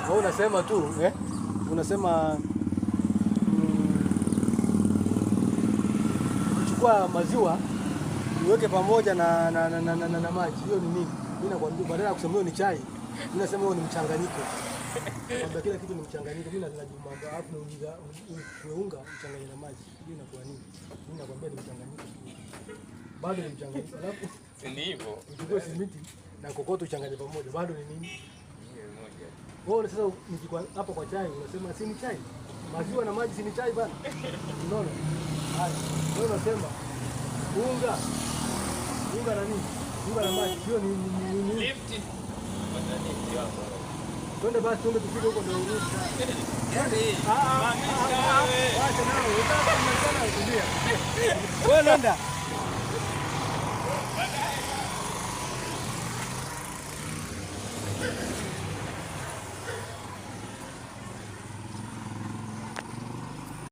Wewe unasema tu unasema kuchukua maziwa niweke pamoja na maji. Hiyo ni nini? Mimi nakwambia badala ya kusema hiyo ni chai, mimi nasema hiyo ni mchanganyiko. Kwamba kila kitu ni mchanganyiko. Mimi najimwambia alafu nauliza unga mchanganye na maji. Hiyo inakuwa nini? Mimi nakwambia ni mchanganyiko. Bado ni mchanganyiko. Alafu ni hivyo. Uchukue simiti na kokoto uchanganye pamoja. Bado ni nini? Wewe sasa nikikwa hapo kwa chai unasema si ni chai? Maziwa na maji si ni chai bana? Unaona? Haya. Wewe unasema unga na nini? Unga na maji. Hiyo ni lift. Badani kiwango. Twende basi twende tupige huko ndio urudi. Acha nao. Unataka kumalizana kulia. Wewe nenda.